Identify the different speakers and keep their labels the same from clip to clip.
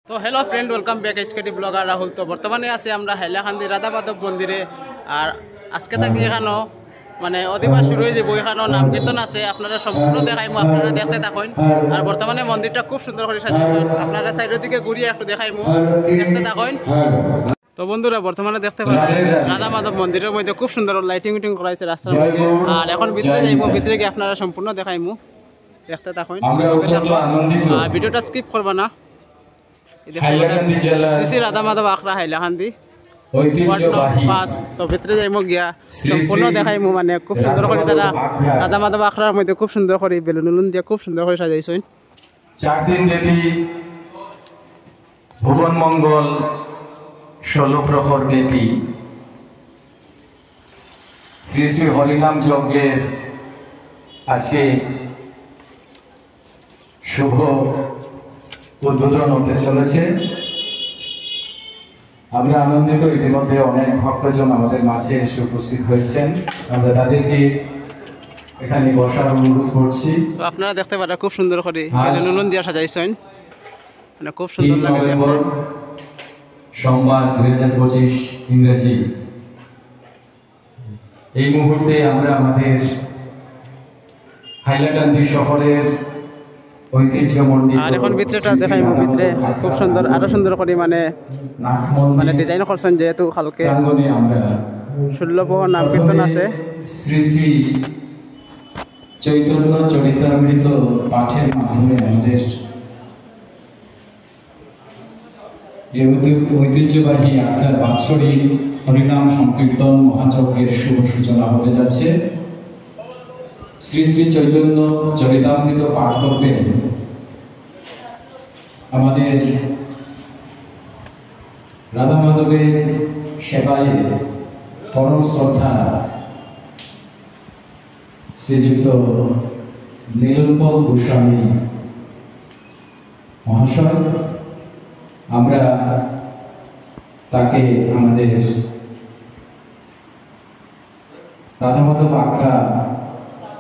Speaker 1: তো hello friend, welcome back HKT blogger Rahul. তো বর্তমানে আছে আমরা হাইলাকান্দি রাধা মাধব মন্দিরে। আর আজকে থাকি এখানেও মানে অধিবাস শুরু হয়ে যাবো। এখানেও নাম কীর্তন আছে, আপনারা সম্পূর্ণ দেখাইমু, আপনারা দেখতে থাকুন। আর বর্তমানে মন্দিরটা খুব সুন্দর করে সাজাইছে, আপনারা সাইডের দিকে ঘুরিয়ে একটু দেখাইমু, দেখতে থাকুন। তো বন্ধুরা বর্তমানে দেখতে পারেন রাধা মাধব মন্দিরের মধ্যে খুব সুন্দর লাইটিং উইটিং করাইছে রাস্তার মধ্যে। আর এখন ভিতরে যাইবো, ভিতরে গিয়ে আপনারা সম্পূর্ণ দেখাইমু, দেখতে থাকুন। আর ভিডিওটা স্কিপ করবা না।
Speaker 2: হাইলাকান্দি জেলা
Speaker 1: শ্রী রাধা মাধব আখড়া হাইলাকান্দি
Speaker 2: ঐতিহ্যবাহী
Speaker 1: তো ভিতরে যাইমু গিয়া সম্পূর্ণ দেখাইমু, মানে খুব সুন্দর করে তারা রাধা মাধব আখড়ার মধ্যে খুব সুন্দর করে বেলুন উলুন দিয়ে খুব সুন্দর করে সাজাইছেন।
Speaker 2: 4 দিন ব্যাপী ভুবন মঙ্গল 16 প্রহর ব্যাপী শ্রী শ্রী হরিনাম যজ্ঞের আজকে শুভ উদ্বোধন হতে চলেছে। আমরা আনন্দিত, ইতিমধ্যে অনেক ভক্তজন আমাদের মাঝে এসে উপস্থিত হয়েছেন। আমরা তাদেরকে এখানে বসার অনুরোধ করছি।
Speaker 1: তো আপনারা দেখতে পারেন খুব সুন্দর করে বেলুন উলুন দিয়ে সাজাইছেন, মানে খুব সুন্দর লাগে দেখতে।
Speaker 2: সোমবার 2025 ইংরেজি। এই মুহূর্তে আমরা আমাদের হাইলাকান্দি শহরের ঐতিহ্যমণ্ডিত
Speaker 1: আর এখন ভিতরেটা দেখাইমু, ভিতরে খুব সুন্দর আরো সুন্দর করে মানে ডিজাইন করছেন, যেহেতু কালকে
Speaker 2: আমরা
Speaker 1: 16 প্রহর নাম কীর্তন আছে।
Speaker 2: শ্রী শ্রী চৈতন্য চরিতামৃত পাঠের মাধ্যমে আমাদের এই ঐতিহ্যবাহী আড্ডার বাৎসরিক হরিনাম সংকীর্তন মহাযজ্ঞের শুভ সূচনা হতে যাচ্ছে। শ্রী শ্রী চৈতন্য চরিতামৃত পাঠ করবেন আমাদের রাধা মাধবের সেবায় পরম শ্রদ্ধা শ্রীযুক্ত নীলোৎপল গোস্বামী মহাশয়। আমরা তাকে আমাদের রাধা মাধব আখড়া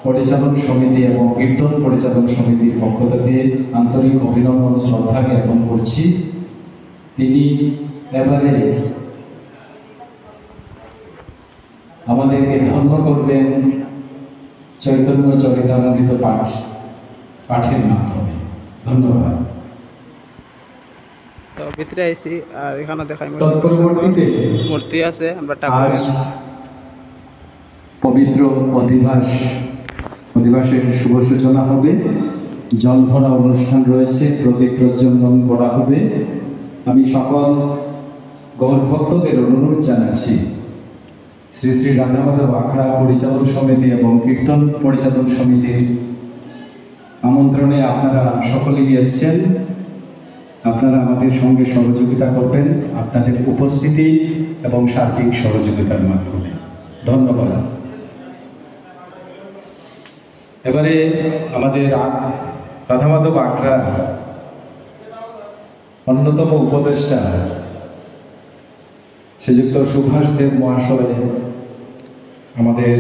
Speaker 2: পরিচালন সমিতি এবং কীর্তন পরিচালন সমিতির পক্ষ থেকে আন্তরিক অভিনন্দন শ্রদ্ধা জ্ঞাপন করছি। তিনি এবারে আমাদেরকে ধন্য করবেন চৈতন্য চরিতামৃত পাঠের মাধ্যমে। ধন্যবাদ।
Speaker 1: তো ভিতরে আইছি, আর এখানে দেখাই
Speaker 2: তৎপরবর্তীতে
Speaker 1: মূর্তি আছে, আমরা
Speaker 2: আজ পবিত্র অধিবাসের শুভ সূচনা হবে। জল ভরা অনুষ্ঠান রয়েছে, প্রদীপ প্রজ্বলন করা হবে। আমি সকল গৌর ভক্তদের অনুরোধ জানাচ্ছি, শ্রী শ্রী রাধা মাধব আখড়া পরিচালন সমিতি এবং কীর্তন পরিচালন সমিতির আমন্ত্রণে আপনারা সকলেই এসেছেন। আপনারা আমাদের সঙ্গে সহযোগিতা করবেন আপনাদের উপস্থিতি এবং সার্বিক সহযোগিতার মাধ্যমে। ধন্যবাদ। এবারে আমাদের রাধা মাধব আখড়া অন্যতম উপদেষ্টা শ্রীযুক্ত সুভাষ দেব মহাশয় আমাদের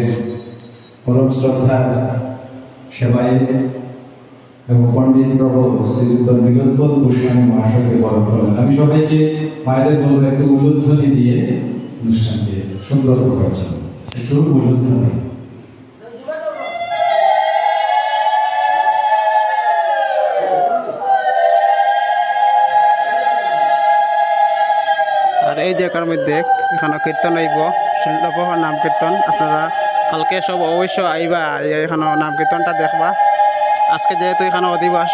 Speaker 2: পরম শ্রদ্ধার সেবায় এবং পণ্ডিত প্রভু শ্রীযুক্ত নীলোৎপল গোস্বামী মহাশয়কে বরণ করলেন। আমি সবাইকে মায়েদের বলবো একটু উলুধ্বনি দিয়ে অনুষ্ঠানকে সুন্দর করার জন্য একটু উলুধ্বনি।
Speaker 1: আর এই জায়গার মধ্যে এখানে কীর্তন আইব, 16 প্রহর নাম কীর্তন। আপনারা কালকে সব অবশ্য আইবা, এখানে নাম কীর্তনটা দেখবা। আজকে যেহেতু এখানে অধিবাস,